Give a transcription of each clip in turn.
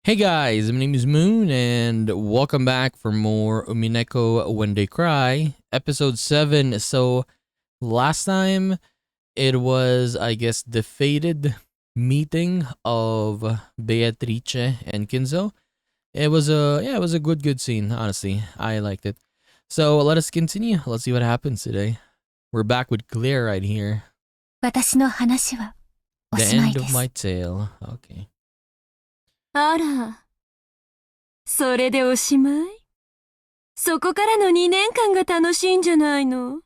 Hey guys, my name is Moon and welcome back for more Umineko When They Cry, episode 7. So last time it was, I guess, the fated meeting of Beatrice and Kinzo. It was a good scene, honestly. I liked it. So let us continue. Let's see what happens today. We're back with Claire right here. 私の話はお The しまい end で of す。 my tale. Okay. あら、それでおしまい？そこからの2年間が楽しいんじゃないの？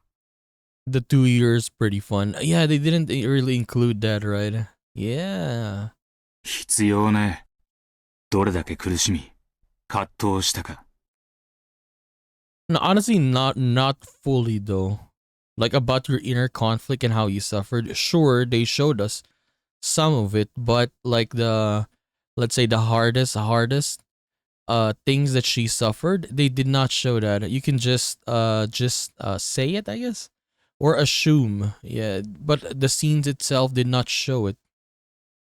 The 2 years pretty fun. Yeah, they didn't really include that, right? Yeah. 必要ね。どれだけ苦しみ、葛藤したか。No, honestly, not fully though. Like about your inner conflict and how you suffered. Sure, they showed us some of it, but like let's say the hardest things that she suffered, they did not show that. You can just say it, I guess, or assume. Yeah, but the scenes itself did not show it.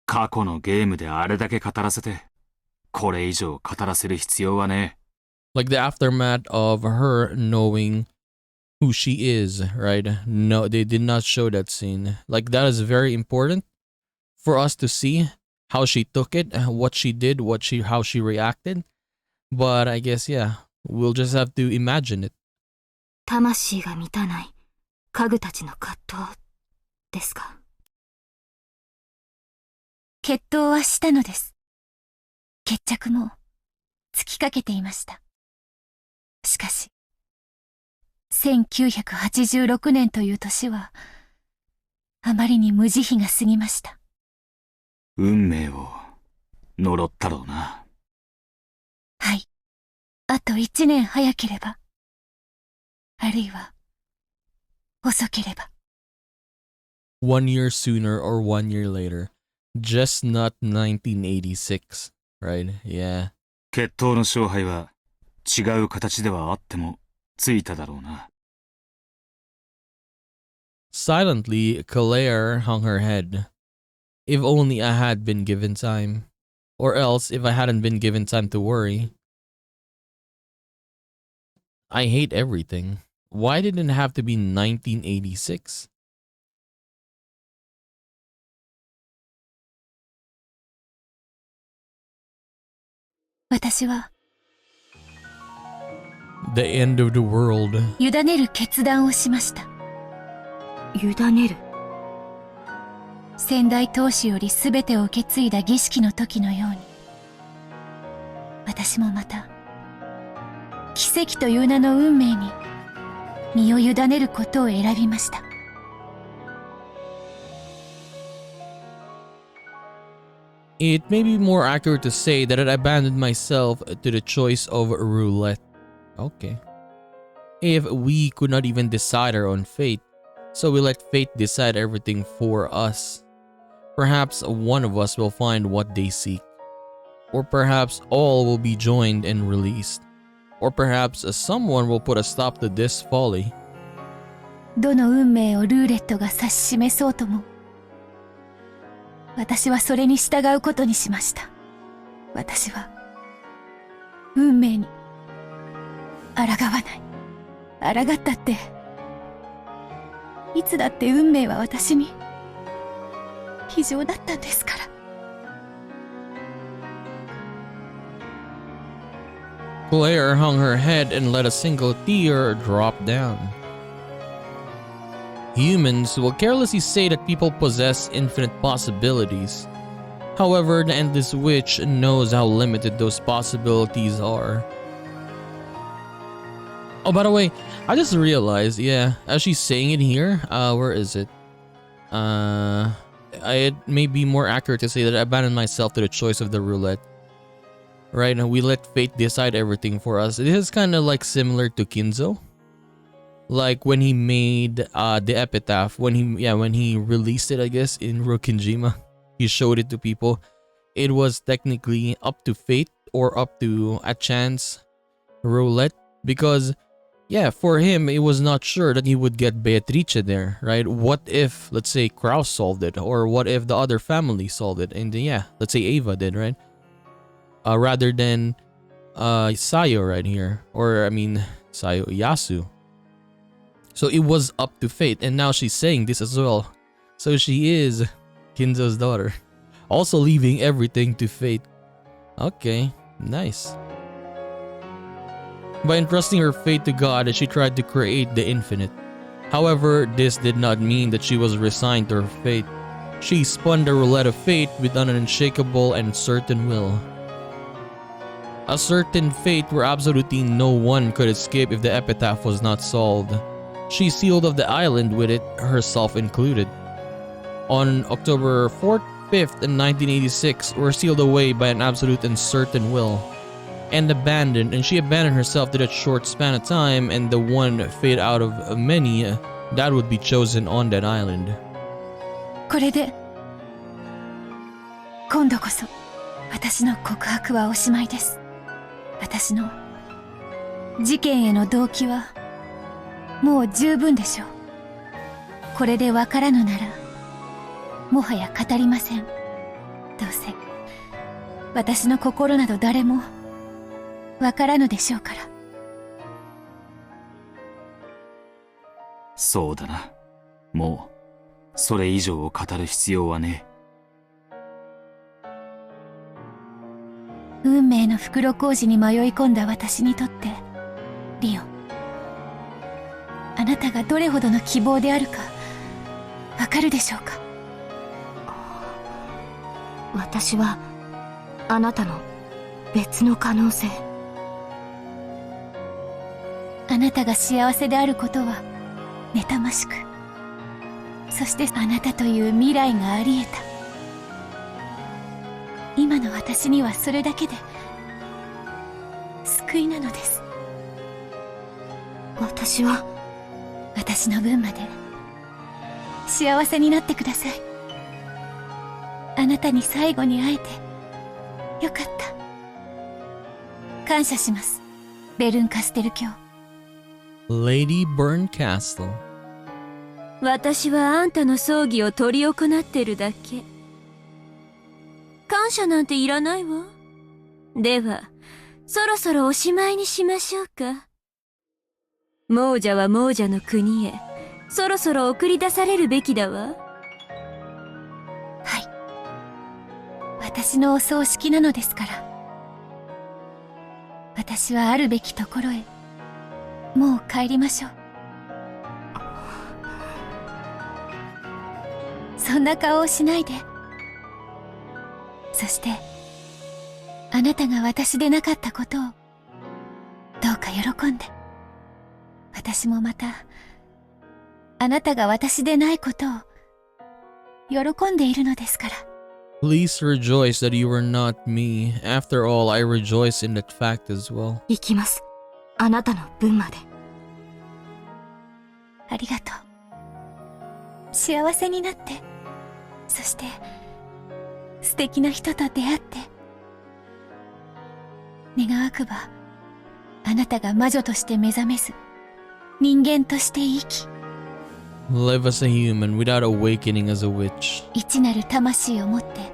過去のゲームであれだけ語らせて、これ以上語らせる必要はね。Like the aftermath of her knowing who she is, right? No, they did not show that scene. Like that is very important for us to see how she took it, what she did, how she reacted. But I guess yeah, we'll just have to imagine it. 魂が満たない家具たちの葛藤ですか。決闘はしたのです。決着もつきかけていました。しかし、1986年という年は、あまりに無慈悲が過ぎました。運命を呪ったろうな。はい。あと1年早ければ、あるいは、遅ければ。1 year sooner or 1 year later. Just not 1986, right? Yeah. 決闘の勝敗は違う形ではあってもついただろうな。Silently, Claire hung her head. If only I had been given time. Or else, if I hadn't been given time to worry. I hate everything. Why did it have to be 1986? The end of the world. 委ねる決断をしました。委ねる。先代当主より全てを受け継いだ儀式の時のように、私もまた奇跡という名の運命に身を委ねることを選びました。It may be more accurate to say that I abandoned myself to the choice of roulette. Okay. If we could not even decide our own fate, so we let fate decide everything for us. Perhaps one of us will find what they seek. Or perhaps all will be joined and released. Or perhaps someone will put a stop to this folly. どの運命をルーレットが指し示そうとも、私はそれに従うことにしました。私は運命に抗わない。抗ったって、いつだって運命は私に非常だったんですから。Claire hung her head and let a single tear drop down. Humans will carelessly say that people possess infinite possibilities. However, the endless witch knows how limited those possibilities are. Oh, by the way, I just realized, yeah, as she's saying it here, where is it? It may be more accurate to say that I abandoned myself to the choice of the roulette. Right, and we let fate decide everything for us. This is kind of like similar to Kinzo. Like when he made the epitaph, when he released it, I guess, in Rokinjima, he showed it to people. It was technically up to fate or up to a chance roulette because, yeah, for him, it was not sure that he would get Beatrice there, right? What if, let's say, Kraus solved it, or what if the other family solved it, and yeah, let's say Ava did, right? rather than Sayo right here, or I mean Sayo Yasu. So it was up to fate, and now she's saying this as well. So she is Kinzo's daughter, also leaving everything to fate. Okay, nice. By entrusting her fate to God, she tried to create the infinite. However, this did not mean that she was resigned to her fate. She spun the roulette of fate with an unshakable and certain will. A certain fate where absolutely no one could escape if the epitaph was not solved. She sealed off the island with it, herself included. On October 4th, 5th, and 1986 were sealed away by an absolute and certain will. And abandoned, and she abandoned herself to that short span of time and the one fate out of many that would be chosen on that island. これで今度こそ私の告白はおしまいです。私の事件への動機はもう十分でしょう。これでわからぬならもはや語りません。どうせ私の心など誰もわからぬでしょうから。そうだな。もうそれ以上を語る必要はねえ。運命の袋小路に迷い込んだ私にとってリオ、あなたがどれほどの希望であるかわかるでしょうか。私はあなたの別の可能性。あなたが幸せであることは妬ましく、そしてあなたという未来があり得た。今の私にはそれだけで救いなのです。私は私の分まで幸せになってください。あなたに最後に会えてよかった。感謝します、ベルンカステル卿。Lady Burn Castle. 私はあんたの葬儀を執り行ってるだけ。感謝なんていらないわ。ではそろそろおしまいにしましょうか。亡者は亡者の国へそろそろ送り出されるべきだわ。はい、私のお葬式なのですから。私はあるべきところへもう帰りましょう。そんな顔をしないで。そしてあなたが私でなかったことをどうか喜んで。私もまたあなたが私でないことを喜んでいるのですから。 Please rejoice that you were not me. After all, I rejoice in that fact as well. 行きます。あなたの分まで。ありがとう。幸せになって、そして素敵な人と出会って。願わくばあなたが魔女として目覚めず人間として生き、 Live as a human without awakening as a witch. 一なる魂を持って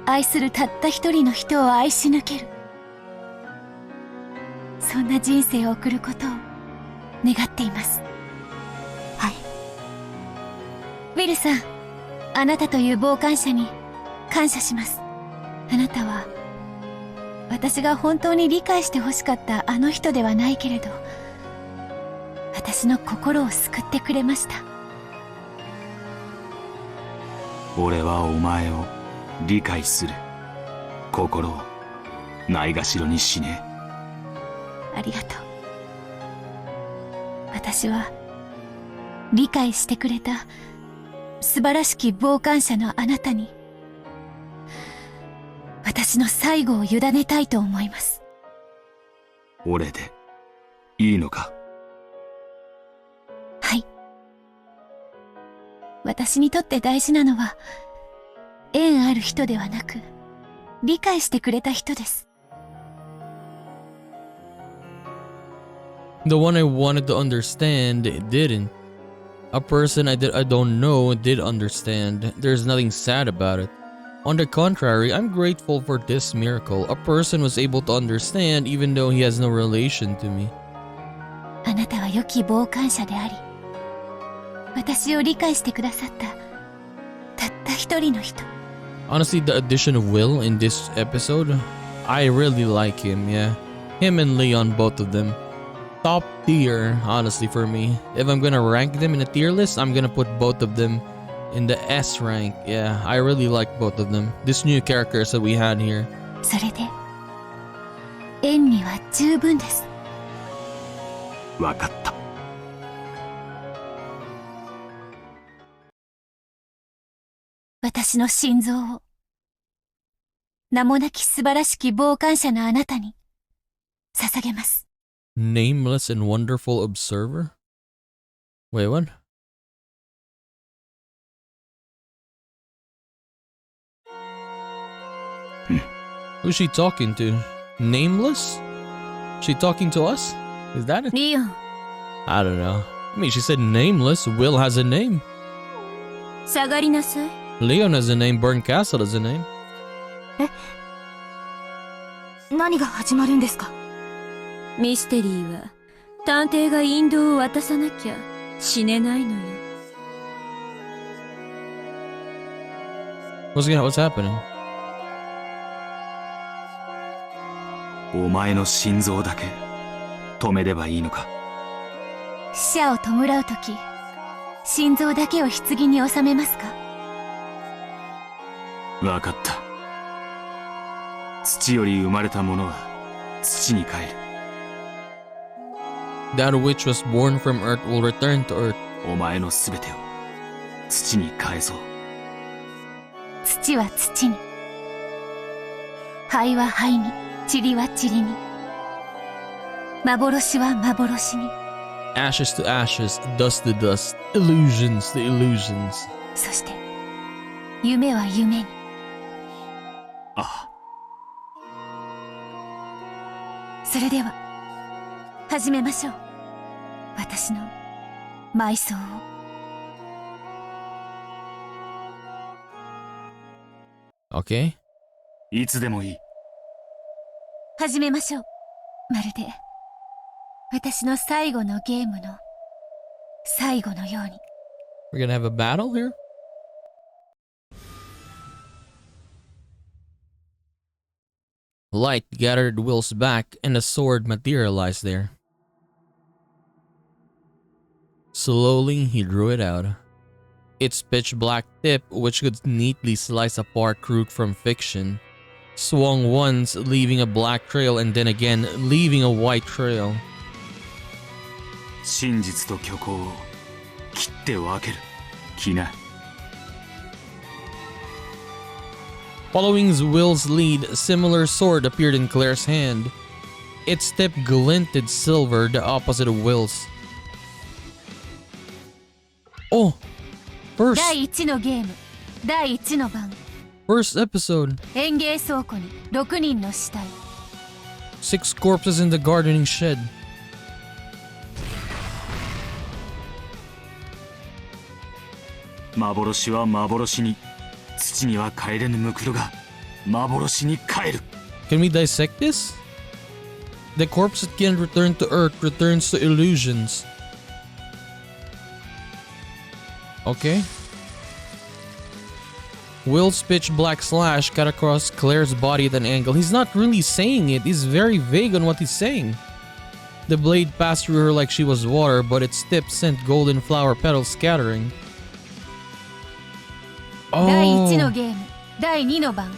愛するたった一人の人を愛し抜ける、そんな人生を送ることを願っています。はい。ウィルさん、あなたという傍観者に感謝します。あなたは私が本当に理解してほしかったあの人ではないけれど、私の心を救ってくれました。俺はお前を理解する。心をないがしろにしねえ。ありがとう。私は理解してくれた素晴らしき傍観者のあなたに私の最後を委ねたいと思います。俺でいいのか。はい。私にとって大事なのは縁ある人ではなく理解してくれた人です。The one I wanted to understand didn't. A person I don't know did understand. There's nothing sad about it. On the contrary, I'm grateful for this miracle. A person was able to understand even though he has no relation to me. あなたは良き傍観者であり、私を理解してくださったたった一人の人。 Honestly, the addition of Will in this episode, I really like him, yeah. Him and Leon, both of them. Top tier, honestly, for me. If I'm gonna rank them in a tier list, I'm gonna put both of them in the S rank. Yeah, I really like both of them. These new characters that we had here. それで縁には十分です。わかった。私の心臓を名もなき素晴らしき傍観者のあなたに捧げます。 Nameless and wonderful observer? Wait, what? Who's she talking to? Nameless? She talking to us? Is that it? リオン、 I don't know. I mean, she said nameless. Will has a name. 下がりなさい。 Leon has a name. Burn Castle has a name. 何が始まるんですか？ミステリーは探偵が引導を渡さなきゃ死ねないのよ。What's happening? お前の心臓だけ止めればいいのか。死者を弔うとき、心臓だけを棺に収めますか？わかった。土より生まれたものは土に帰る。That which was born from earth will return to earth. お前のすべてを土に返そう。土は土に、灰は灰に、塵は塵に、幻は幻に。 Ashes to ashes, dust to dust, illusions to illusions. そして夢は夢に。ああ。それでは始めましょう。私の埋葬を。Okay. いつでもいい。始めましょう。まるで私の最後のゲームの最後のように。 We're gonna have a battle here? Light gathered Will's back and a sword materialized there. Slowly, he drew it out. Its pitch black tip, which could neatly slice apart truth from fiction, swung once, leaving a black trail, and then again, leaving a white trail. 真実と虚構を切って分ける気な。Following Will's lead, a similar sword appeared in Claire's hand. Its tip glinted silver, the opposite of Will's. Oh! First 第1のゲーム、第1の番。 first episode. 園芸倉庫に6人の死体。 6 corpses in the gardening shed. 幻は幻に、土には帰れぬムクロが幻に帰る。 Can we dissect this? The corpse that can't return to earth returns to illusions. Okay. Will's pitch black slash cut across Claire's body at an angle. He's not really saying it. He's very vague on what he's saying. The blade passed through her like she was water, but its tip sent golden flower petals scattering. 第1の Oh. ゲーム、第2の番。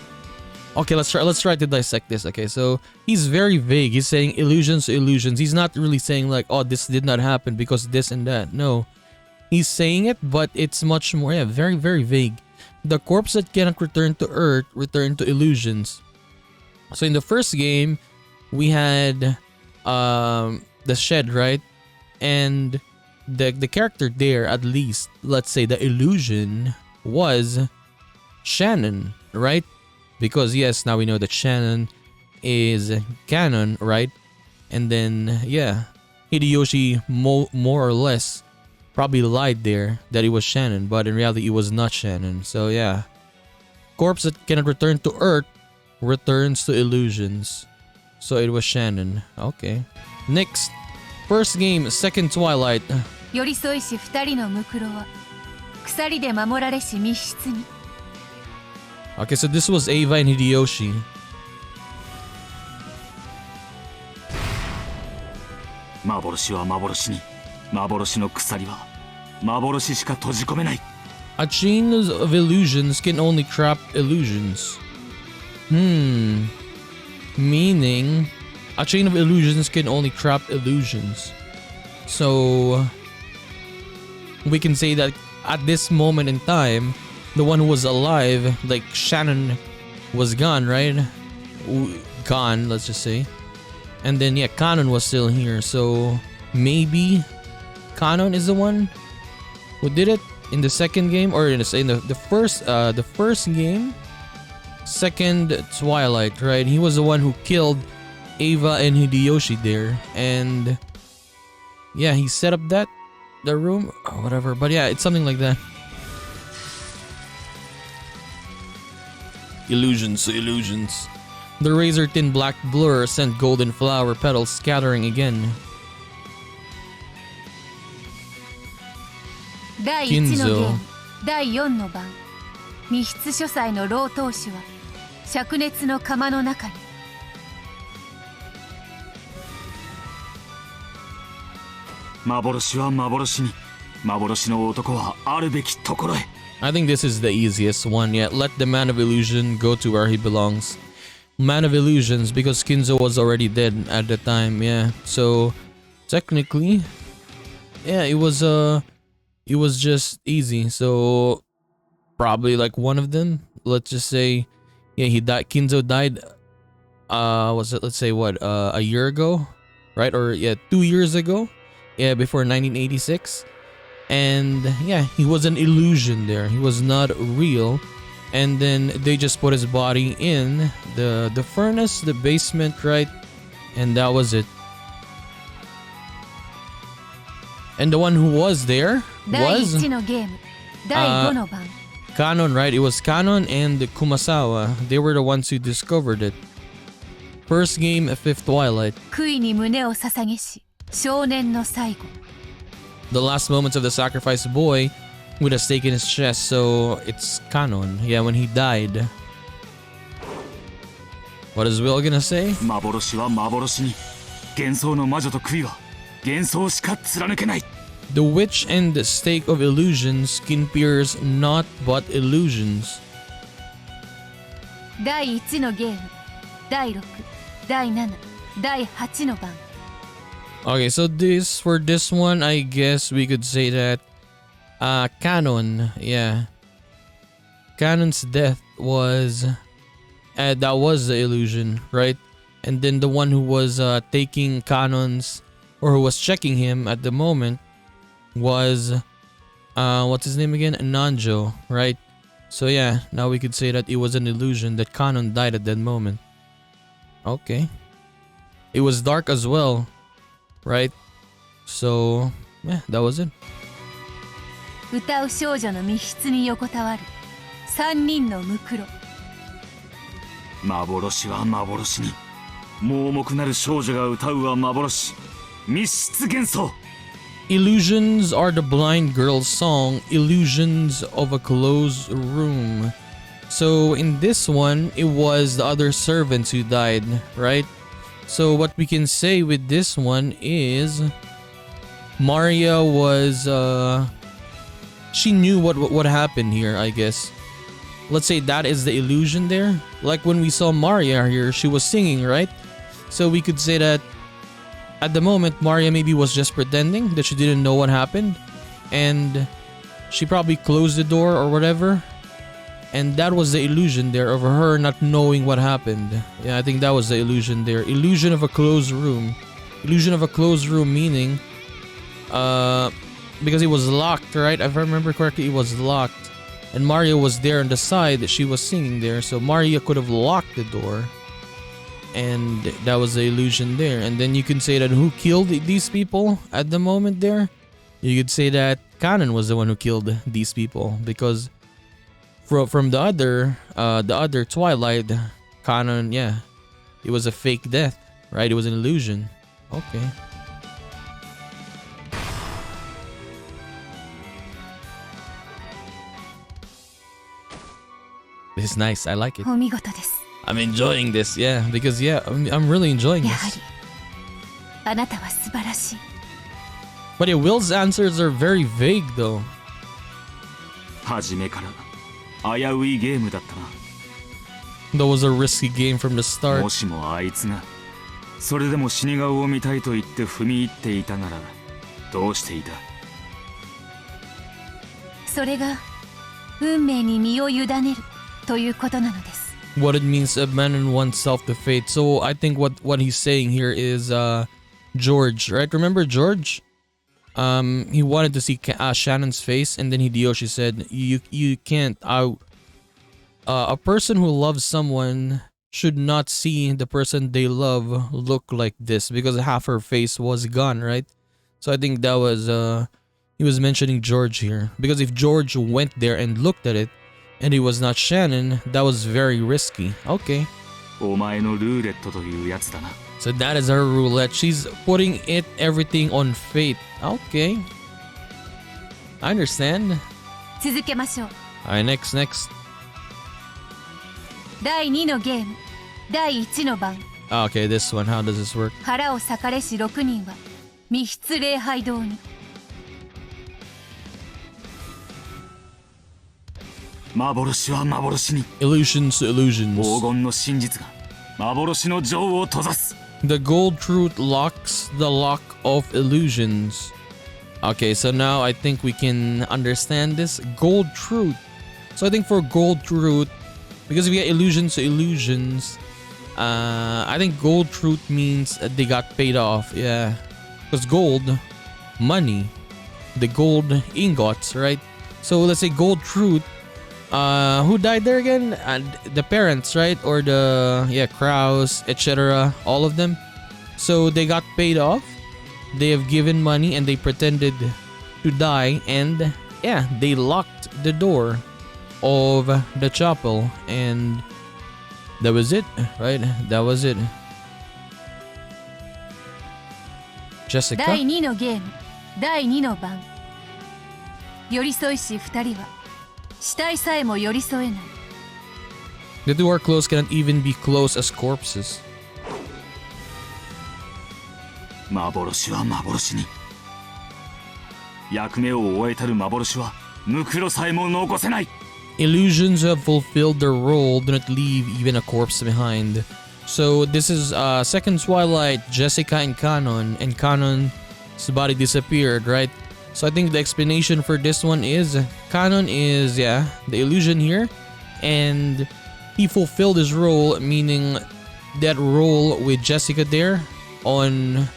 Okay, let's try to dissect this. Okay, so he's very vague. He's saying illusions to illusions. He's not really saying like, oh, this did not happen because this and that. No. He's saying it, but it's much more, yeah, very, very vague. The corpse that cannot return to earth return to illusions. So in the first game, we had the shed, right? And the character there, at least, let's say the illusion was Shannon, right? Because yes, now we know that Shannon is canon, right? And then, yeah, Hideyoshi more or less probably lied there that it was Shannon, but in reality it was not Shannon. So yeah, corpse that cannot return to Earth returns to illusions. So it was Shannon. Okay. Next. First game, second Twilight. 寄り添いし二人のムクロは鎖で守られし密室に Okay, so this was Ava and Hideyoshi. 幻は幻に、幻の鎖は幻しか閉じ込めない。A chain of illusions can only trap illusions. Meaning, a chain of illusions can only trap illusions. So, we can say that at this moment in time, the one who was alive, like Shannon, was gone, right? Gone, let's just say. And then, yeah, Kanon was still here. So, maybe Kanon is the one who did it in the second game, or in the first game, second Twilight, right? He was the one who killed Ava and Hideyoshi there, and yeah, he set up the room or whatever. But yeah, it's something like that. Illusions. The razor-thin black blur sent golden flower petals scattering again. 第1のゲーム第4の番密室書斎の老当主は灼熱の釜の中に幻は幻に、幻の男はあるべきところへ。 I think this is the easiest one yet. Let the man of illusion go to where he belongs. Man of illusions, because Kinzo was already dead at the time, yeah. So technically, yeah, it was just easy. So probably like one of them. Let's just say, yeah, he died. Kinzo died. Let's say what? A year ago, right? Or yeah, 2 years ago. Yeah, before 1986. And yeah, he was an illusion there. He was not real. And then they just put his body in the furnace, the basement, right? And that was it. And the one who was there was Kanon, right? It was Kanon and Kumasawa. They were the ones who discovered it. First game, Fifth Twilight. 悔いに胸を捧げし少年の最後 The last moments of the sacrificed boy with a stake in his chest, so it's Kanon. Yeah, when he died. What is Will gonna say? 幻は幻に、幻想の魔女と悔いは幻想しか貫けない。 The witch and the stake of illusions can pierce not but illusions. 第1のゲーム第6第7第8の番 Okay, so for this one, I guess we could say that Kanon, yeah. Kanon's death was that was the illusion, right? And then the one who was taking Kanon's, or who was checking him at the moment, was what's his name again? Nanjo, right? So yeah, now we could say that it was an illusion that Kanon died at that moment. Okay. It was dark as well, right? So yeah, that was it. 歌う少女の密室に横たわる3人のムクロ幻は幻に、盲目なる少女が歌うは幻、密室幻想。 Illusions are the blind girl's song, illusions of a closed room. So in this one, it was the other servants who died, right? So what we can say with this one is Maria was she knew what happened here, I guess. Let's say that is the illusion there. Like when we saw Maria here, she was singing, right? So we could say that at the moment, Maria maybe was just pretending that she didn't know what happened. And she probably closed the door or whatever. And that was the illusion there of her not knowing what happened. Yeah, I think that was the illusion there. Illusion of a closed room. Illusion of a closed room meaning because it was locked, right? If I remember correctly, it was locked. And Maria was there on the side that she was singing there. So Maria could have locked the door. And that was the illusion there. And then you can say that who killed these people at the moment there? You could say that Kanon was the one who killed these people. Because from the other Twilight canon, yeah, it was a fake death, right? It was an illusion. Okay. This is nice. I like it. お見事です。 I'm enjoying this, yeah, because yeah, I'm really enjoying やは this. りあなたは素晴らしい。 But yeah, Will's answers are very vague though. 初めから危ういゲームだったな。 That was a risky game from the start. もしもあいつがそれでも死に顔を見たいと言って踏み入っていたならどうしていた？それが運命に身を委ねるということなのです。 What it means to abandon oneself to fate. So I think what he's saying here is George, right? Remember George? He wanted to see Shannon's face, and then Hideyoshi said, "You can't. A person who loves someone should not see the person they love look like this because half her face was gone, right?" So I think that was he was mentioning George here because if George went there and looked at it, and he was not Shannon, that was very risky. Okay. お前のルーレットというやつだな。 So that is her roulette. She's putting everything on fate. Okay. I understand. 続けましょう。 Alright, next. 第2のゲーム、第1の番。 Okay, this one. How does this work? 腹を裂かれし6人は密室礼拝堂に。幻は幻に。 Illusions to 黄 illusions. 金の真実が幻の女王を閉ざす。 The gold truth locks the lock of illusions. Okay, so now I think we can understand this. Gold truth. So I think for gold truth, because we get illusions to illusions, I think gold truth means they got paid off. Yeah, because gold, money, the gold ingots, right? So let's say gold truth. Who died there again? The parents, right? Or the crows, etc. All of them. So they got paid off. They have given money and they pretended to die, and yeah, they locked the door of the chapel, and that was it, right? That was it. Jessica? 第2のゲーム、第2の番。寄り添いし2人は死体さえも寄り添えない。 The two are close, cannot even be close as corpses. 幻は幻に。役目を終えたる幻はムクロさえも残せない。 Illusions who have fulfilled their role do not leave even a corpse behind. So this is second Twilight, Jessica and Kanon's body disappeared, right? So I think the explanation for this one is Kanon is the illusion here, and he fulfilled his role, meaning that role with Jessica there on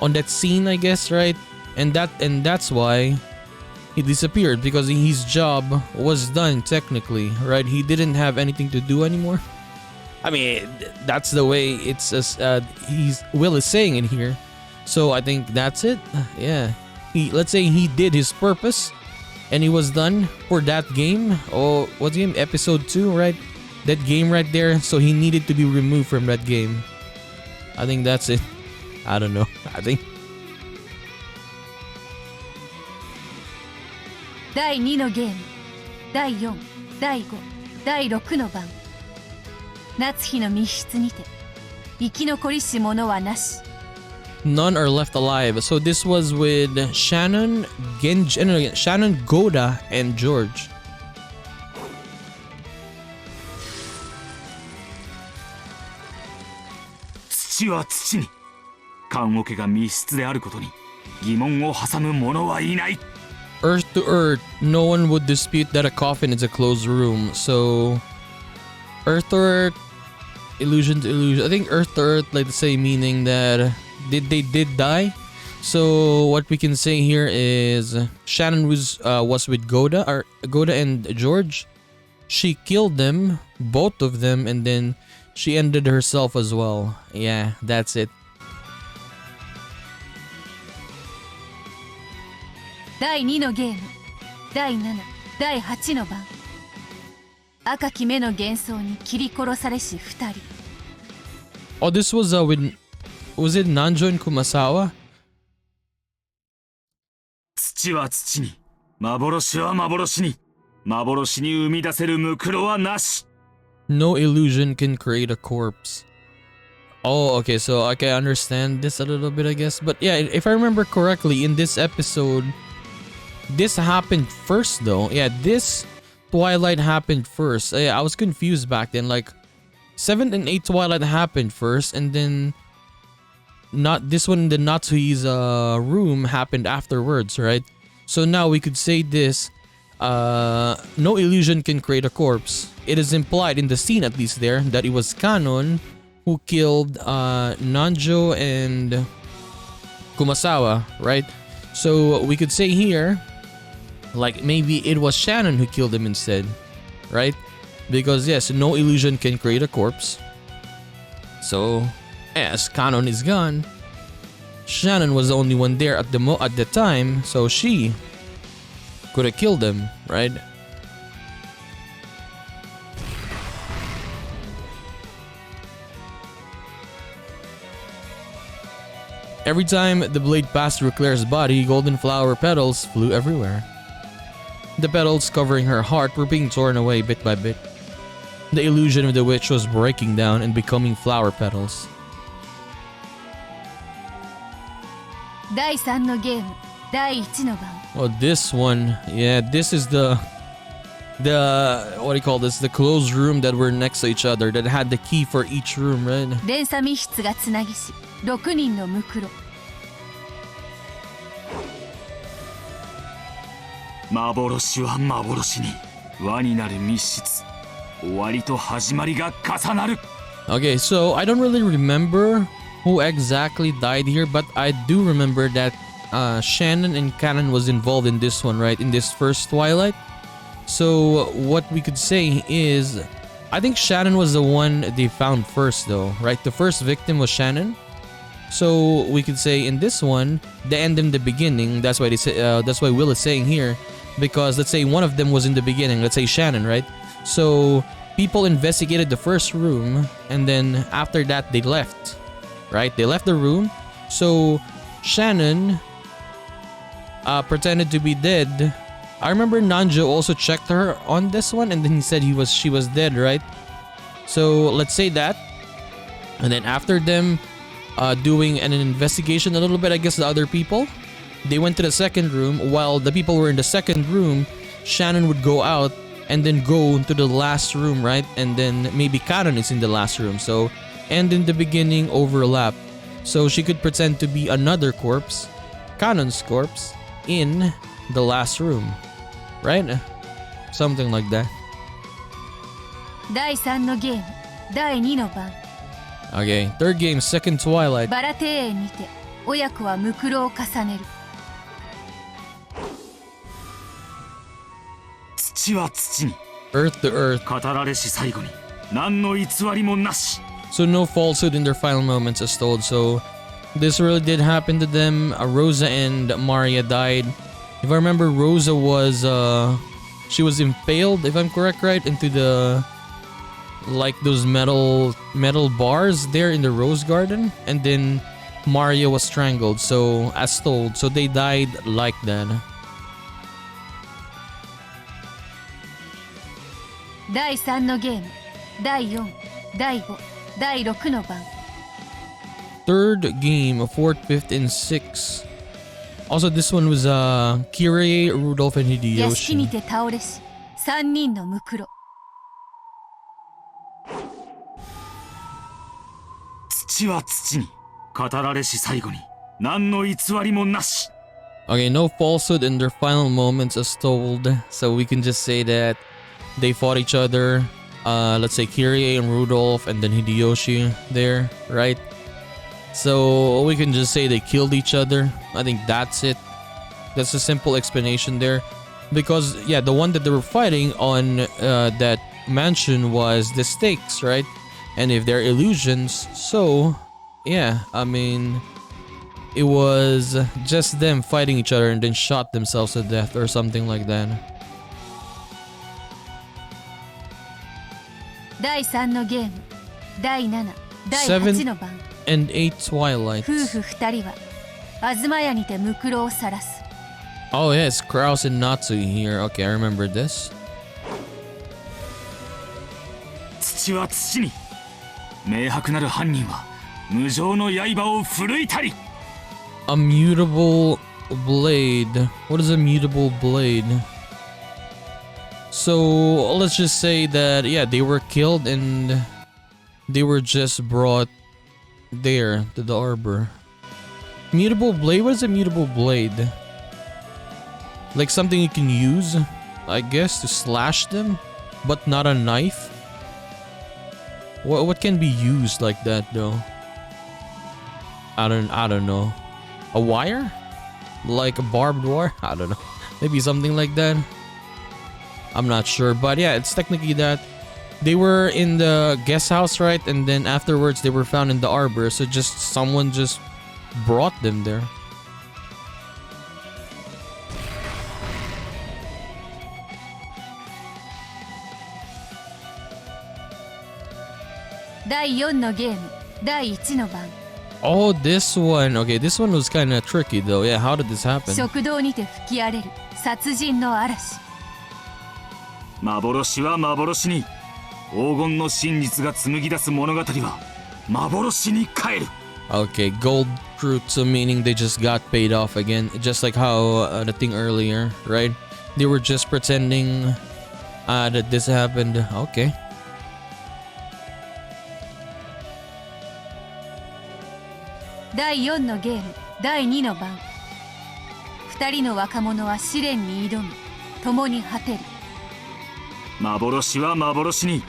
that scene, I guess, right? And that's why he disappeared, because his job was done technically, right? He didn't have anything to do anymore. I mean, that's the way it's Will is saying it here. So I think that's it. Yeah. Let's say he did his purpose and he was done for that game. Oh, what's the game? Episode 2, right? That game right there. So he needed to be removed from that game. I think that's it. I don't know. I think. 第2のゲーム、第4、第5、第6の番。夏日の密室にて生き残りし者はなし。 None are left alive. So this was with Shannon, Shannon, Goda, and George. 土は土に。棺桶が密室であることに疑問を挟む者はいない。 Earth to earth, no one would dispute that a coffin is a closed room. So, earth to earth, illusion to illusion. I think earth to earth, like to say, meaning that they did die. So what we can say here is Shannon was with Goda and George. She killed them, both of them, and then she ended herself as well. Yeah, that's it. 第2のゲーム、第7、第8の番。赤き目の幻想に切り殺されし二人。 Oh, this was was it Nanjo and Kumasawa? 土は土に、幻は幻に、幻に生み出せるムクロはなし。 No illusion can create a corpse. Oh, okay, so I can understand this a little bit, I guess. But yeah, if I remember correctly, in this episode, this happened first though. Yeah, this Twilight happened first. Yeah, I was confused back then. Like, 7 and 8 Twilight happened first, and then not this one, the Natsui's room happened afterwards, right? So now we could say this. No illusion can create a corpse. It is implied in the scene, at least there, that it was Kanon who killed Nanjo and Kumasawa, right? So we could say here, like maybe it was Shannon who killed him instead, right? Because yes, no illusion can create a corpse. So as Kanon is gone, Shannon was the only one there at the time, so she could have killed him, right? Every time the blade passed through Claire's body, golden flower petals flew everywhere. The petals covering her heart were being torn away bit by bit. The illusion of the witch was breaking down and becoming flower petals. 第3のゲーム第1の番。 Oh, this one, yeah, this is the what do you call this? The closed room that were next to each other that had the key for each room, right? 連鎖密室がつなぎし6人のムクロ。幻は幻に、輪になる密室。終わりと始まりが重なる。 Okay, so I don't really remember who exactly died here, but I do remember that Shannon and Kanon was involved in this one, right? In this first Twilight. So what we could say is, I think Shannon was the one they found first though, right? The first victim was Shannon. So we could say in this one, the end and the beginning, that's why they say, that's why Will is saying here, because let's say one of them was in the beginning, let's say Shannon, right? So people investigated the first room and then after that they left, right? They left the room. So Shannon pretended to be dead. I remember Nanjo also checked her on this one and then he said she was dead, right? So let's say that. And then after them doing an investigation a little bit, I guess the other people, they went to the second room. While the people were in the second room, Shannon would go out and then go to the last room, right? And then maybe Kanon is in the last room. So end in the beginning overlap. So she could pretend to be another corpse, Kanon's corpse, in the last room, right? Something like that. 第3のゲーム第2の番。 Okay, third game, second Twilight. バラ庭園にて親子はムクロを重ねる。土は土に、 Earth to earth. 語られし最後に、何の偽りもなし。 So no falsehood in their final moments as told. So this really did happen to them. Rosa and Maria died. If I remember, Rosa was she was impaled, if I'm correct, right, into the like those metal bars there in the rose garden, and then Maria was strangled. So as told, so they died like that. 第3のゲーム第4第5第6の番。 Third game, fourth, fifth, and sixth. Also, this one was Kirie, Rudolph, and 屋敷 Hideyoshi. にて倒れし3人のムクロ。土は土に、語られし最後に、何の偽りもなし。 Okay, no falsehood in their final moments as told. So we can just say that they fought each other. Let's say Kirie and Rudolph, and then Hideyoshi there, right? So we can just say they killed each other. I think that's it. That's a simple explanation there. Because, yeah, the one that they were fighting on that mansion was the stakes, right? And if they're illusions, so, yeah, I mean, it was just them fighting each other and then shot themselves to death or something like that. 第3のゲーム第7第 Seven 8の番 and 8 Twilights. 夫婦2人は東屋にてムクロを晒す Oh yes, Kraus and Natsu here. Okay, I remember this. 土は土に明白なる犯人は無情の刃を振るいたり A mutable blade. What is a mutable blade? So let's just say that yeah, they were killed and they were just brought there to the arbor. Mutable blade? What is a mutable blade? Like something you can use, I guess, to slash them, but not a knife? What can be used like that though? I don't know. A wire? Like a barbed wire? I don't know. Maybe something like that. I'm not sure, but yeah, it's technically that they were in the guest house, right? And then afterwards they were found in the arbor, so just someone just brought them there. Oh, this one. Okay, this one was kind of tricky though. Yeah, how did this happen? 食堂にて吹き荒れる殺人の嵐幻は幻に黄金の真実が紡ぎ出す物語は幻に帰る Okay, gold fruit, so meaning they just got paid off again, just like how the thing earlier, right? They were just pretending that this happened. Okay. 第4のゲーム第2の番2人の若者は試練に挑み共に果てる幻は幻に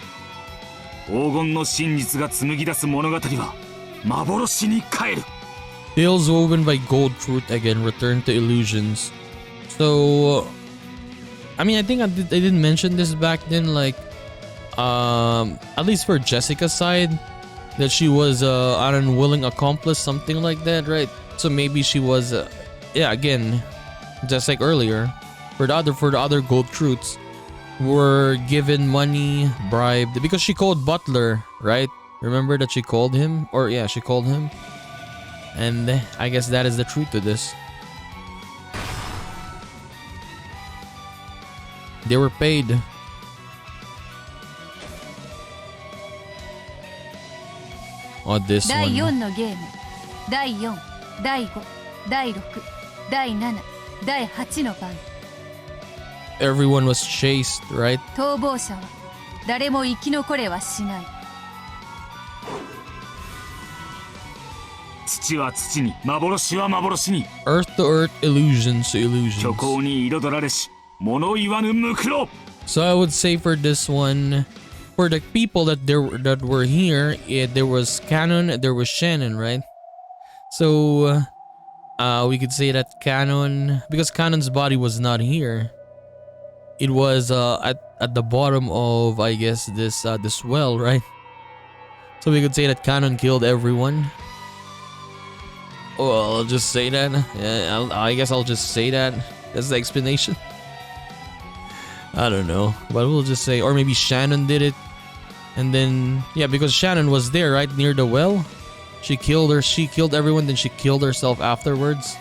黄金の真実が紡ぎ出す物語は幻に帰る Tales woven by gold fruit again return to illusions. So, I mean, I think I didn't mention this back then, like, at least for Jessica's side, that she was an unwilling accomplice, something like that, right? So maybe she was, yeah, again, just like earlier, for the other gold fruits, were given money, bribed, because she called Butler, right? Remember that she called him? Or yeah, she called him. And I guess that is the truth to this. They were paid. Oh, this 第 one. 4のゲーム第4第5第6第7第8の番 Everyone was chased, right? 逃亡者は誰も生き残れはしない土は土に幻は幻に Earth to earth, illusions to 虚 illusions. 構に彩られし物言わぬ無垢 So I would say for this one, for the people that were here, there was Canon, there was Shannon, right? So we could say that Canon, because Canon's body was not here, it was at the bottom of, I guess, this well, right? So we could say that Canon killed everyone. Well, I'll just say that. Yeah, I guess I'll just say that. That's the explanation. I don't know, but we'll just say, or maybe Shannon did it, and then yeah, because Shannon was there, right near the well. She killed everyone, then she killed herself afterwards.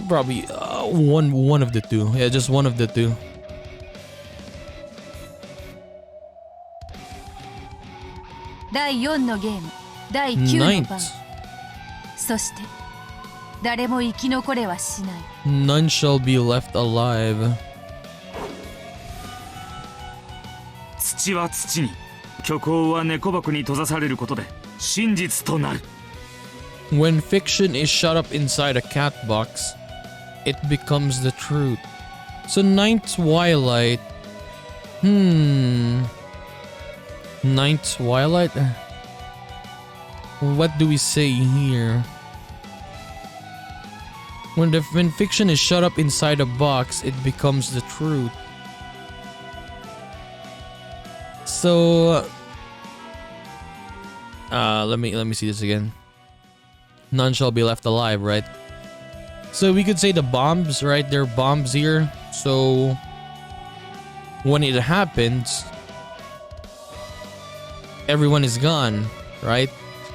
Probably one of the two. Yeah, just one of the two. 第4のゲーム第9の Ninth. 番そして誰も生き残れはしない None shall be left alive. 土は土に虚構は猫箱に閉ざされることで真実となる When fiction is shut up inside a cat box, it becomes the truth. So Ninth Twilight. Ninth Twilight? What do we say here? When fiction is shut up inside a box, it becomes the truth. So let me see this again. None shall be left alive, right? So we could say the bombs, right? There are bombs here. So when it happens, everyone is gone, right?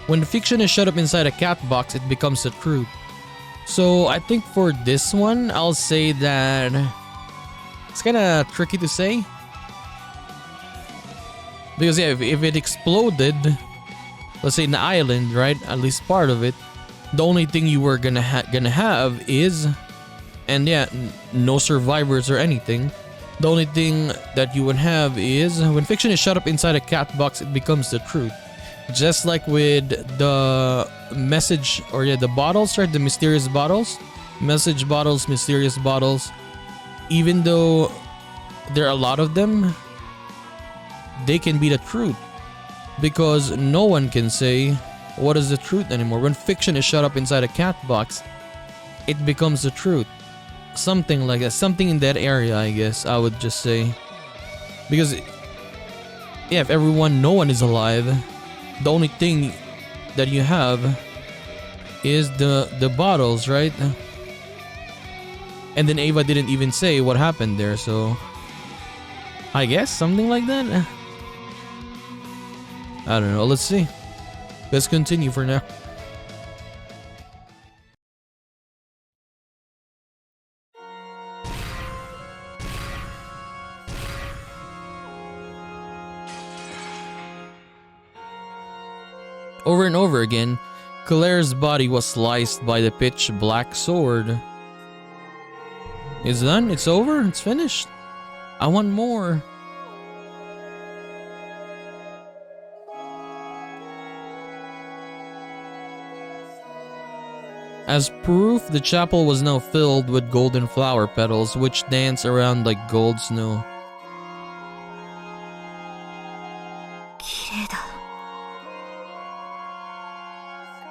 When fiction is shut up inside a cat box, it becomes the truth. So I think for this one, I'll say that it's kind of tricky to say. Because yeah, if it exploded, let's say in the island, right? At least part of it, the only thing you were gonna have is, and yeah, no survivors or anything. The only thing that you would have is when fiction is shut up inside a cat box, it becomes the truth. Just like with the message, or yeah, the bottles, right? The mysterious bottles, message bottles, mysterious bottles. Even though there are a lot of them, they can be the truth, because no one can say what is the truth anymore. When fiction is shut up inside a cat box, it becomes the truth. Something like that, something in that area, I guess I would just say. Because yeah, if no one is alive, the only thing that you have is the bottles, right? And then Ava didn't even say what happened there, so I guess something like that. I don't know, let's see. Let's continue for now. Over and over again, Claire's body was sliced by the pitch black sword. It's done? It's over? It's finished? I want more. As proof, the chapel was now filled with golden flower petals which danced around like gold snow. 綺麗だ。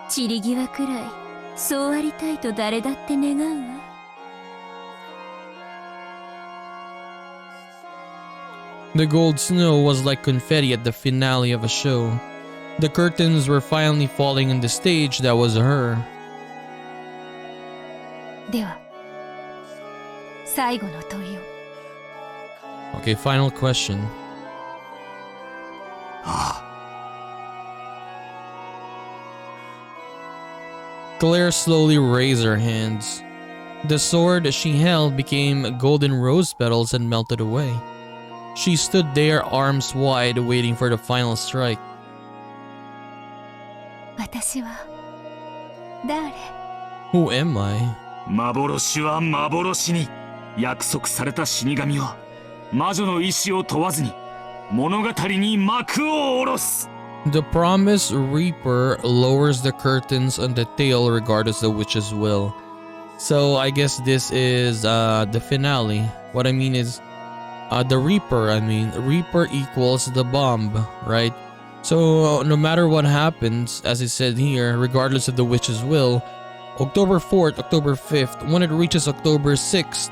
散り際くらいそうありたいと誰だって願うわ。The gold snow was like confetti at the finale of a show. The curtains were finally falling on the stage that was her. では最後の問いを。 Okay, final question. Claire slowly raised her hands. The sword she held became golden rose petals and melted away. She stood there, arms wide, waiting for the final strike. 私は誰？ Who am I? 幻は幻に、約束された死神は魔女の意志を問わずに物語に幕を下ろす。 The promised reaper lowers the curtains on the tale regardless of the witch's will. So I guess this is the finale. What I mean is the reaper, reaper equals the bomb, right? So no matter what happens, as it said here, regardless of the witch's will, October 4th, October 5th, when it reaches October 6th,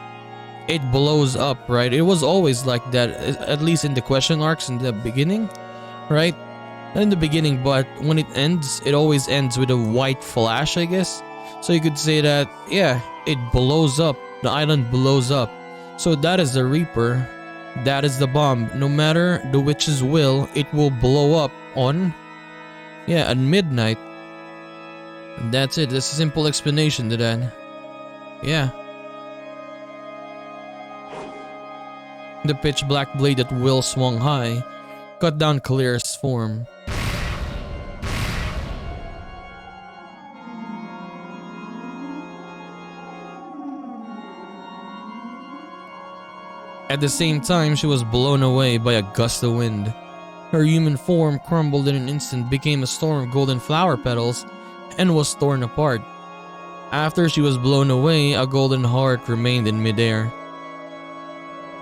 it blows up, right? It was always like that, at least in the question arcs in the beginning, right? Not in the beginning, but when it ends, it always ends with a white flash, I guess. So you could say that, yeah, it blows up. The island blows up. So that is the Reaper. That is the bomb. No matter the witch's will, it will blow up on, yeah, at midnight. And that's it. That's a simple explanation to that. Yeah. The pitch black blade that Will swung high cut down Claire's form. At the same time, she was blown away by a gust of wind. Her human form crumbled in an instant, became a storm of golden flower petals, and was torn apart. After she was blown away, a golden heart remained in midair.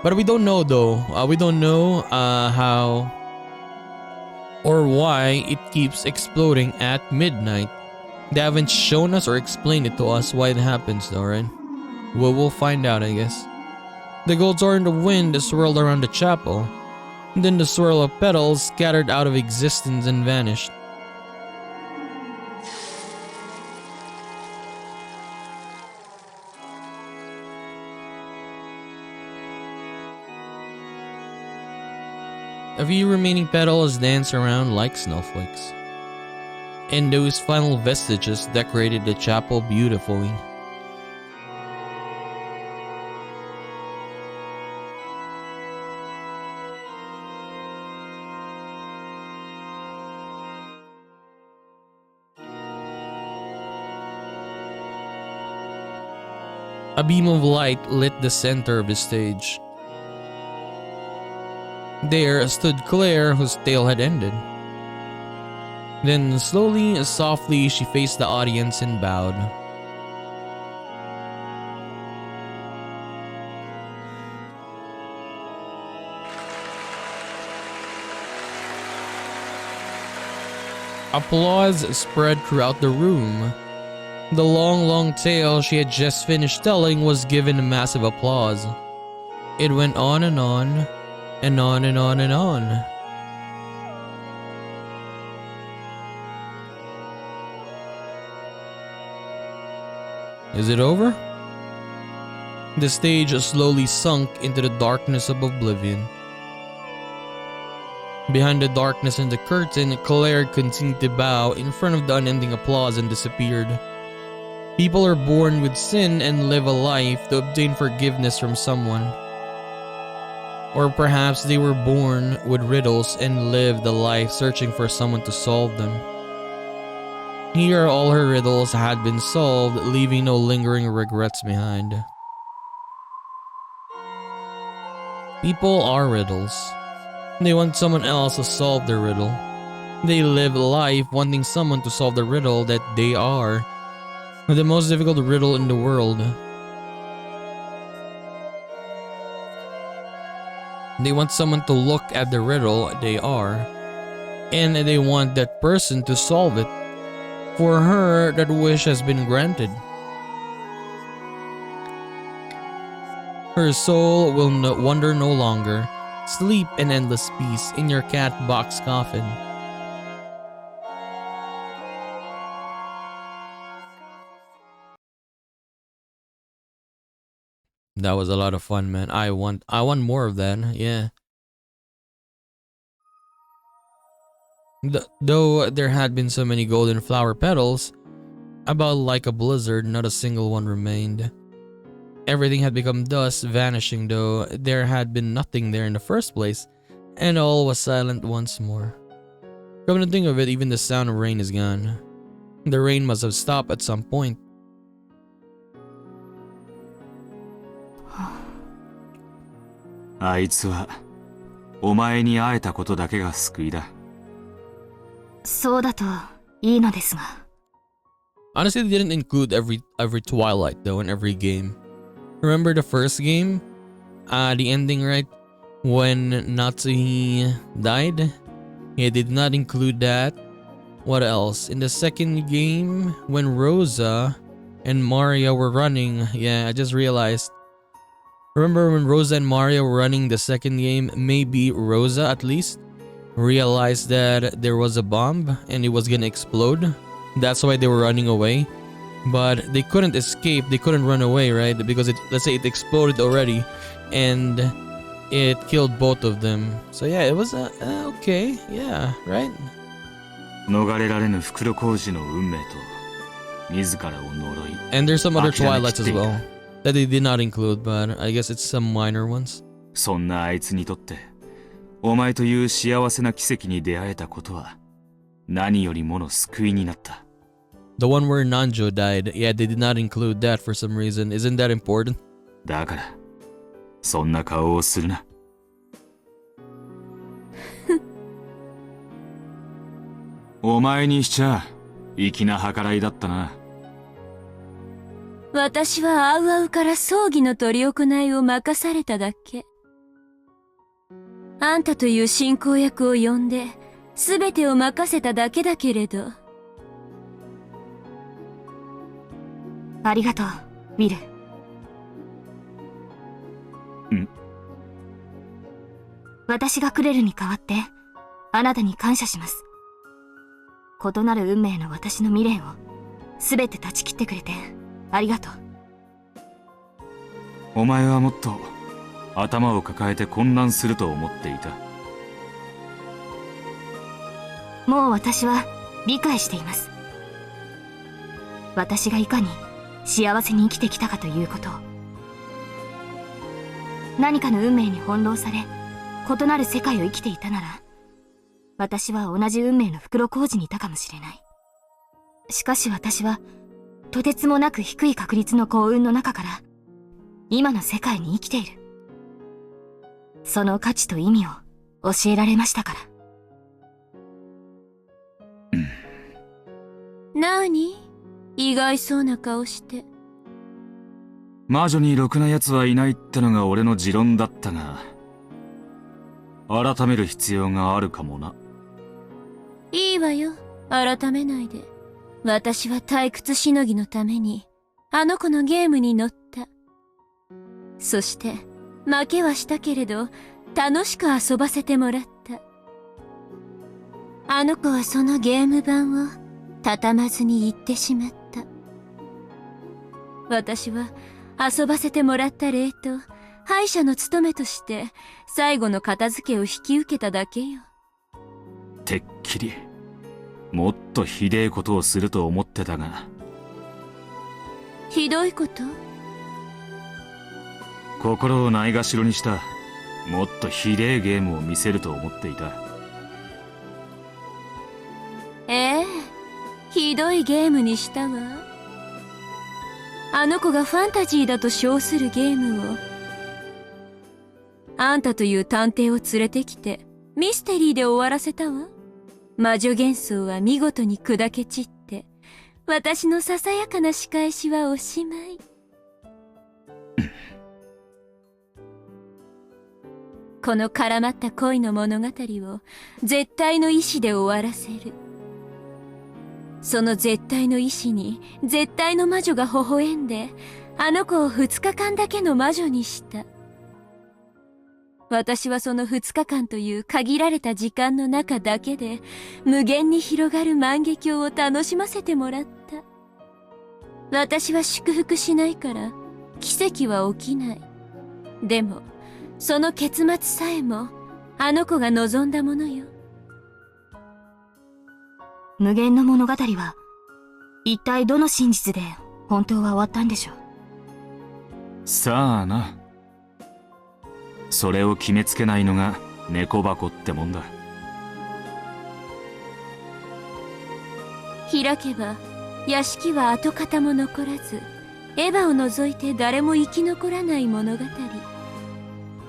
But we don't know though, we don't know how or why it keeps exploding at midnight. They haven't shown us or explained it to us why it happens though, right? Well, we'll find out, I guess. The gold sword in the wind swirled around the chapel. Then the swirl of petals scattered out of existence and vanished. A few remaining petals dance around like snowflakes, and those final vestiges decorated the chapel beautifully. A beam of light lit the center of the stage. There stood Claire, whose tale had ended. Then slowly, softly, she faced the audience and bowed. Applause spread throughout the room. The long tale she had just finished telling was given massive applause. It went on and on, and on and on and on. Is it over? The stage slowly sunk into the darkness of oblivion. Behind the darkness and the curtain, Claire continued to bow in front of the unending applause and disappeared. People are born with sin and live a life to obtain forgiveness from someone. Or perhaps they were born with riddles and lived a life searching for someone to solve them. Here all her riddles had been solved, leaving no lingering regrets behind. People are riddles. They want someone else to solve their riddle. They live life wanting someone to solve the riddle that they are. The most difficult riddle in the world. They want someone to look at the riddle they are, and they want that person to solve it. For her, that wish has been granted. Her soul will wander no longer. Sleep in endless peace in your cat box coffin. That was a lot of fun, man. I want more of that. Yeah. Though there had been so many golden flower petals, about like a blizzard, not a single one remained. Everything had become dust, vanishing though there had been nothing there in the first place, and all was silent once more. Come to think of it, even the sound of rain is gone. The rain must have stopped at some point. Honestly, they didn't include every Twilight though in every game. Remember the first game? The ending, right? When Natsuhi died? Yeah, they did not include that. What else? In the second game, when Rosa and Mario were running, yeah, I just realized. Remember when Rosa and Mario were running the second game? Maybe Rosa at least realized that there was a bomb and it was gonna explode. That's why they were running away. But they couldn't escape, they couldn't run away, right? Because let's say it exploded already and it killed both of them. So yeah, it was okay, yeah, right? And there's some other Twilights as well that they did not include, but I guess it's some minor ones. The one where Nanjo died, yeah, they did not include that for some reason. Isn't that important? もう私は理解しています。私がいかに幸せに生きてきたかということを。何かの運命に翻弄され、異なる世界を生きていたなら、私は同じ運命の袋小路にいたかもしれない。しかし私は、とてつもなく低い確率の幸運の中から、今の世界に生きている。その価値と意味を教えられましたから。なに？意外そうな顔して。魔女にろくな奴はいないってのが俺の持論だったが、改める必要があるかもな。いいわよ、改めないで。私は退屈しのぎのために、あの子のゲームに乗った。そして、負けはしたけれど、楽しく遊ばせてもらった。あの子はそのゲーム版を、畳まずに行ってしまった。私は、遊ばせてもらった礼と、敗者の務めとして、最後の片付けを引き受けただけよ。てっきり、もっとひでえことをすると思ってたが。ひどいこと？心をないがしろにした、もっとひでえゲームを見せると思っていた。ええ、ひどいゲームにしたわ。あの子がファンタジーだと称するゲームを、あんたという探偵を連れてきて、ミステリーで終わらせたわ。魔女幻想は見事に砕け散って、私のささやかな仕返しはおしまい。この絡まった恋の物語を絶対の意志で終わらせる。その絶対の意志に絶対の魔女が微笑んで、あの子を2日間だけの魔女にした。私はその2日間という限られた時間の中だけで無限に広がる万華鏡を楽しませてもらった。私は祝福しないから奇跡は起きない。でもその結末さえもあの子が望んだものよ。無限の物語は一体どの真実で本当は終わったんでしょう。さあな。それを決めつけないのが猫箱ってもんだ。開けば屋敷は跡形も残らず、エヴァを除いて誰も生き残らない物語。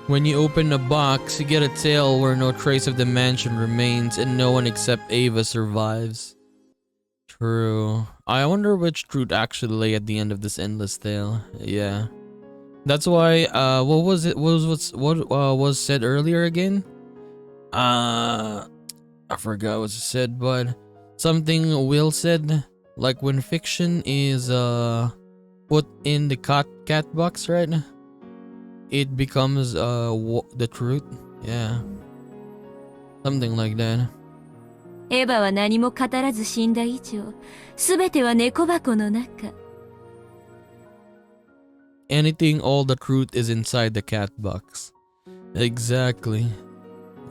When you open a box, you get a tale where no trace of the mansion remains and no one except Ava survives. True. I wonder which truth actually lay at the end of this endless tale. Yeah. That's why, what was it? What was said earlier again? I forgot what it said, but something Will said, like when fiction is, put in the cat box, right? It becomes, the truth. Yeah. Something like that. エヴァは何も語らず死んだ以上、すべては猫箱の中。Anything, all the truth is inside the cat box. Exactly.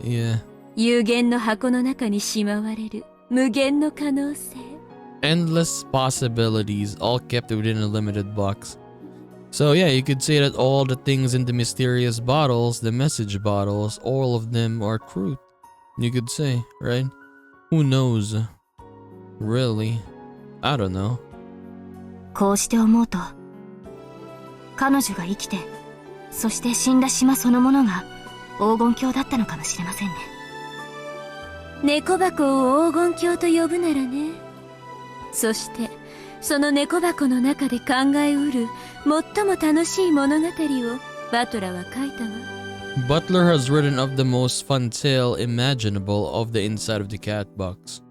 Yeah. 有限の箱の中にしまわれる無限の可能性。Endless possibilities, all kept within a limited box. So yeah, you could say that all the things in the mysterious bottles, the message bottles, all of them are truth. You could say, right? Who knows? Really? I don't know. こうして思うと、彼女が生きて、そして死んだ島そのものが黄金鏡だったのかもしれませんね。猫箱を黄金鏡と呼ぶならね。そしてその猫箱の中で考えうる最も楽しい物語をバトラは書いたわ。Butler has written of the most fun tale imaginable of the inside of the cat box.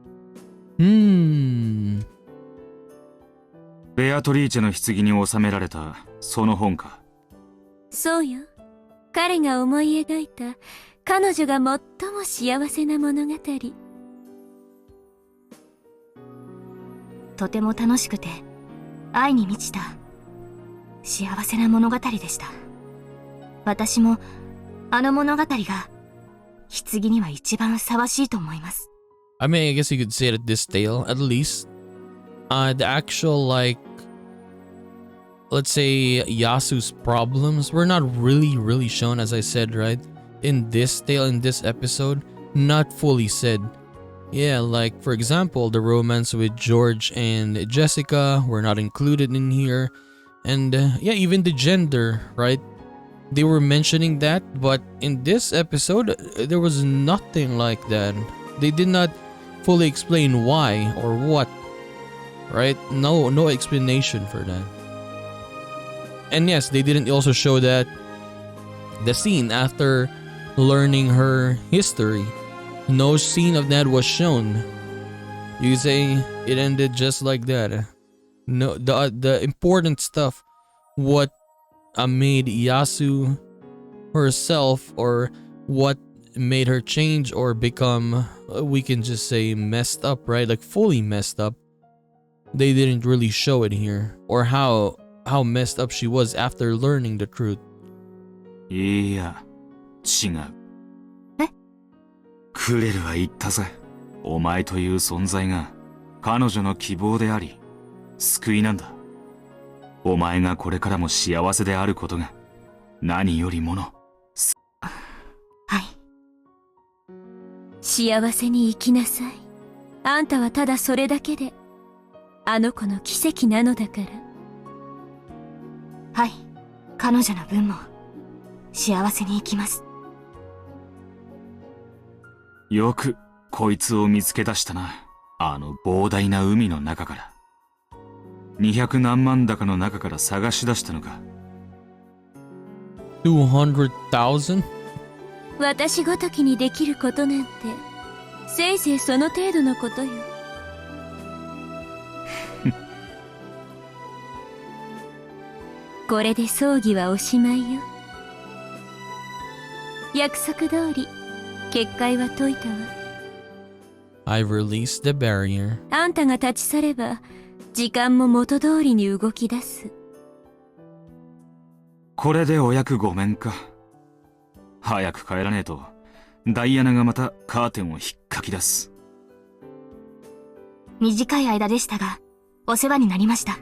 ベアトリーチェの棺に収められたその本か。そうよ。彼が思い描いた彼女が最も幸せな物語。とても楽しくて愛に満ちた幸せな物語でした。私もあの物語が棺には一番ふさわしいと思います。I mean, I guess you could say that this tale, at least, the actual, like, let's say Yasu's problems were not really shown, as I said, right? In this tale, in this episode, not fully said. Yeah, like for example, the romance with George and Jessica were not included in here. And yeah, even the gender, right? They were mentioning that, but in this episode, there was nothing like that. They did not fully explain why or what, right? No explanation for that. And yes, they didn't also show that the scene after learning her history. No scene of that was shown. You could say it ended just like that. No, the important stuff, what made Yasu herself, or what made her change or become, we can just say messed up, right? Like fully messed up. They didn't really show it here, or how messed up she was after learning the truth. いや、違う。え？クレルは言ったぜ。お前という存在が彼女の希望であり、救いなんだ。お前がこれからも幸せであることが何よりもの。はい。幸せに生きなさい。あんたはただそれだけで、あの子の奇跡なのだから。はい。彼女の分も幸せに生きます。よくこいつを見つけ出したな。あの膨大な海の中から。200何万高の中から探し出したのか。200,000? 私ごときにできることなんて、せいぜいその程度のことよ。これで葬儀はおしまいよ。約束通り、結界は解いたわ。I've released the barrier. あんたが立ち去れば、時間も元通りに動き出す。これでお役御免か。早く帰らねえと、ダイアナがまたカーテンを引っかき出す。短い間でしたが、お世話になりました。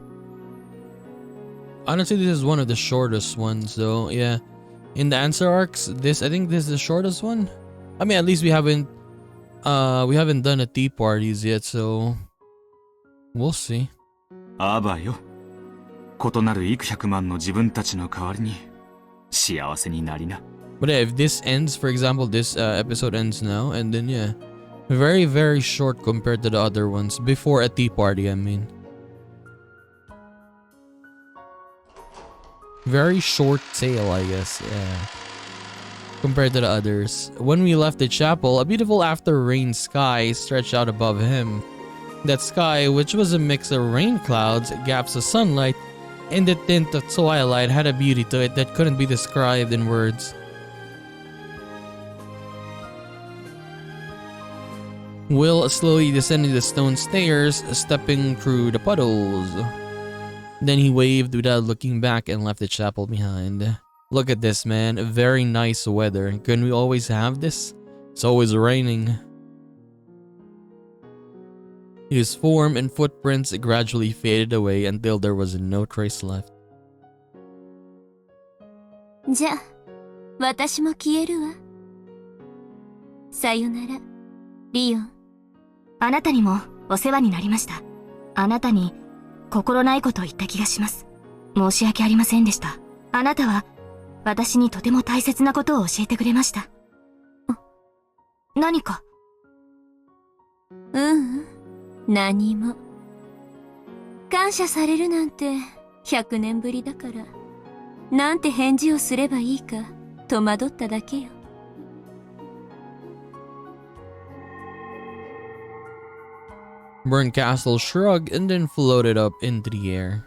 Honestly, this is one of the shortest ones, though. Yeah, in the answer arcs, I think this is the shortest one. I mean, at least we haven't done a tea parties yet, so we'll see. あばよ。異なる幾百万の自分たちの代わりに幸せになりな。But yeah, if this ends, for example, this episode ends now, and then yeah, very short compared to the other ones before a tea party. I mean. Very short tale, I guess, yeah. Compared to the others. When we left the chapel, a beautiful after-rain sky stretched out above him. That sky, which was a mix of rain clouds, gaps of sunlight, and the tint of twilight, had a beauty to it that couldn't be described in words. Will slowly descended the stone stairs, stepping through the puddles. Then he waved without looking back and left the chapel behind. Look at this, man. Very nice weather. Couldn't we always have this? It's always raining. His form and footprints gradually faded away until there was no trace left. じゃあ、私も消えるわ。さよなら、リオン。あなたにもお世話になりました。あなたに心ないことを言った気がします。申し訳ありませんでした。あなたは私にとても大切なことを教えてくれました。何か？ううん、何も。感謝されるなんて100年ぶりだから、なんて返事をすればいいか戸惑っただけよ。Castle shrugged and then floated up into the air.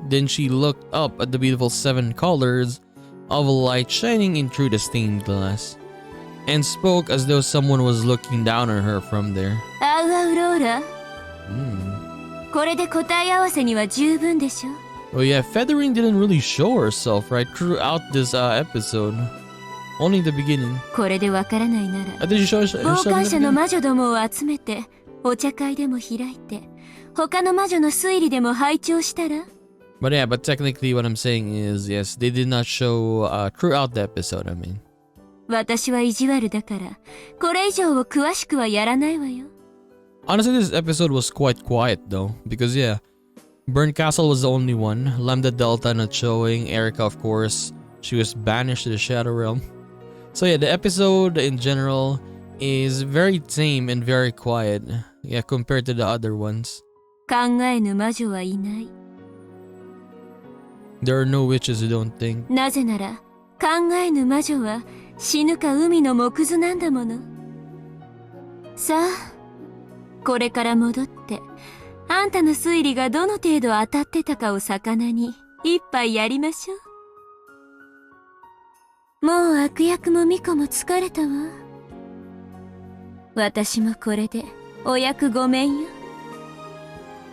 Then she looked up at the beautiful 7 colors of light shining in through the stained glass, and spoke as though someone was looking down on her from there. アウアウローラ、これで答え合わせには十分でしょ。 Oh yeah, Feathering didn't really show herself right throughout this episode. Only in the beginning. これでわからないなら Did you show us? 傍観者の魔女どもを集めてお茶会でも開いて他の魔女の推理でも拝聴したら But yeah, but technically what I'm saying is, yes, they did not show throughout the episode, I mean. 私は意地悪だからこれ以上を詳しくはやらないわよ。 Honestly, this episode was quite quiet though, because yeah, Burn Castle was the only one, Lambda Delta not showing, Erica of course, she was banished to the Shadow Realm. So yeah, the episode in general is very tame and very quiet, yeah, compared to the other ones. 考えぬ魔女はいない。 There are no witches who don't think. なぜなら考えぬ魔女は死ぬか海の木図なんだもの。さあこれから戻ってあんたの推理がどの程度当たってたかを魚に一杯やりましょう。もう悪役も巫女も疲れたわ。私もこれでお役ごめんよ。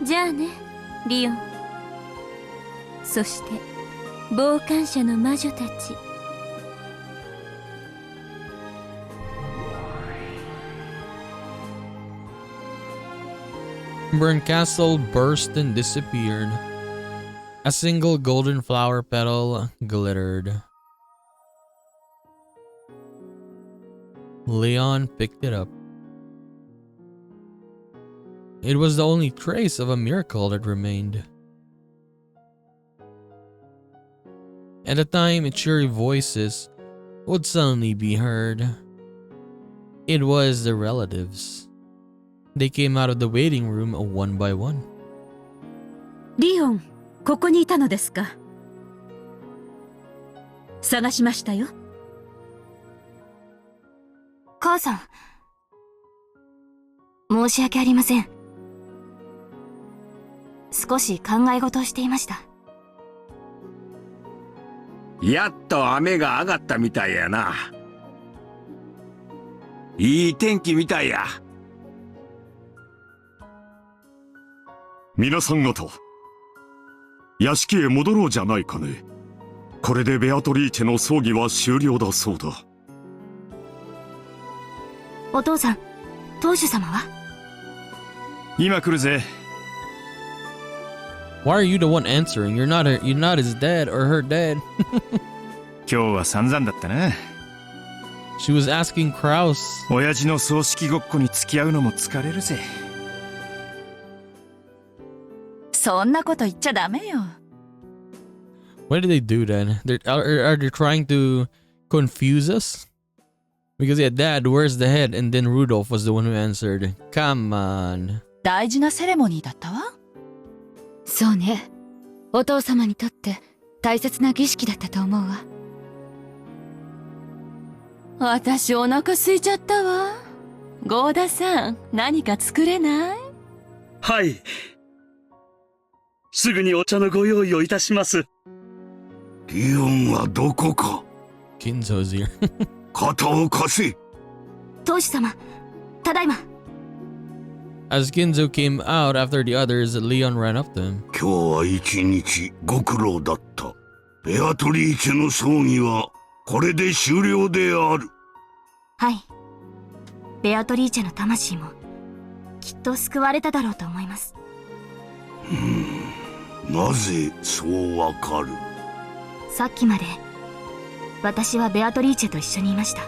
じゃあねリオン。そして傍観者の魔女たち。Burn Castle burst and disappeared. A single golden flower petal glittered. Leon picked it up. It was the only trace of a miracle that remained. At the time, cheery voices would suddenly be heard. It was the relatives. They came out of the waiting room one by one. リオン、ここにいたのですか。探しましたよ。母さん、申し訳ありません。少し考え事をしていました。やっと雨が上がったみたいやな。いい天気みたいや。皆さん方、屋敷へ戻ろうじゃないかね。これでベアトリーチェの葬儀は終了だそうだ。お父さん、当主様は？今来るぜ。Why are you the one answering? You're not his dad or her dad. 今日は散々だったな。She was asking Kraus. 親父の葬式ごっこに付き合うのも疲れるぜ。そんなこと言っちゃダメよ。Why did they do that? Are they trying to confuse us? Because yeah, Dad, where's the head? And then Rudolph was the one who answered. Come on. 大事なセレモニーだったわ。そうね。お父様にとって大切な儀式だったと思うわ。私お腹空いちゃったわ。ゴーダさん、何か作れない？はい。すぐにお茶のご用意をいたします。リオンはどこか。 Kinzo's here. 肩を貸せ。当主様、ただいま。As Kinzo came out after the others, Leon ran up to him. 今日は一日ご苦労だった。ベアトリーチェの葬儀はこれで終了である。はい。ベアトリーチェの魂もきっと救われただろうと思います。なぜそうわかる？さっきまで私はベアトリーチェと一緒にいました。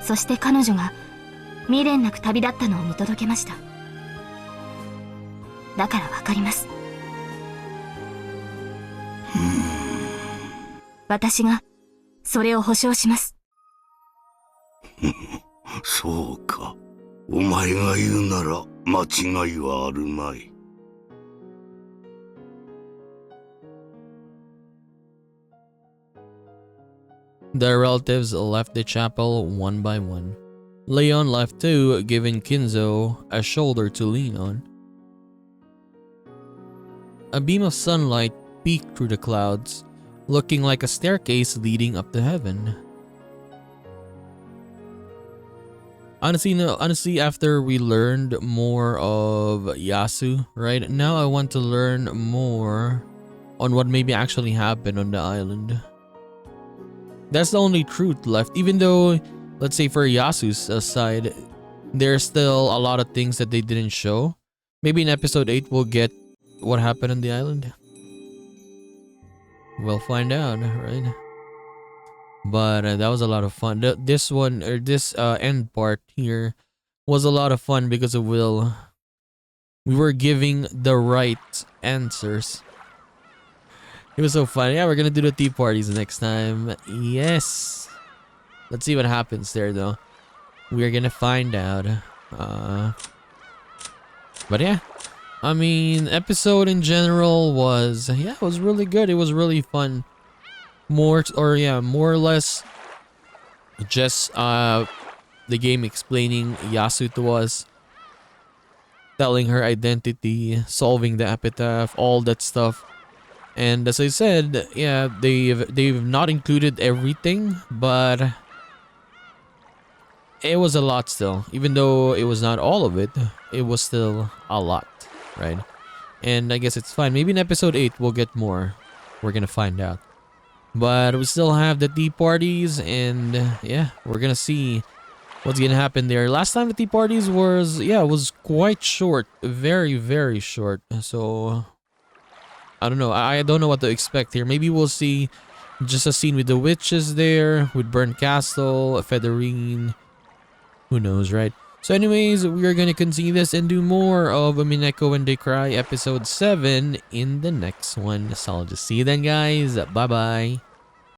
そして彼女が未練なく旅立ったのを見届けました。だからわかります。私がそれを保証します。そうか。お前が言うなら間違いはあるまい。The relatives left the chapel one by one. Leon left too, giving Kinzo a shoulder to lean on. A beam of sunlight peeked through the clouds, looking like a staircase leading up to heaven. Honestly, after we learned more of Yasu, right, now I want to learn more on what maybe actually happened on the island. That's the only truth left. Even though, let's say for Yasu's side, there's still a lot of things that they didn't show. Maybe in episode 8 we'll get what happened on the island. We'll find out, right? But that was a lot of fun. This one, or this end part here, was a lot of fun because of Will. We were giving the right answers. It was so fun. Yeah, we're gonna do the tea parties next time. Yes. Let's see what happens there, though. We're gonna find out. But yeah, I mean, episode in general was, yeah, it was really good. It was really fun. More or less just the game explaining Yasu to us, telling her identity, solving the epitaph, all that stuff. And as I said, yeah, they've not included everything, but it was a lot still. Even though it was not all of it, it was still a lot, right? And I guess it's fine. Maybe in episode 8 we'll get more. We're gonna find out. But we still have the tea parties, and yeah, we're gonna see what's gonna happen there. Last time the tea parties was, yeah, was quite short. Very, very short. So I don't know. I don't know what to expect here. Maybe we'll see just a scene with the witches there, with Burnt Castle, Federine. Who knows, right? So anyways, we are gonna continue this and do more of Umineko When They Cry episode 7 in the next one. So I'll just see you then, guys. Bye bye.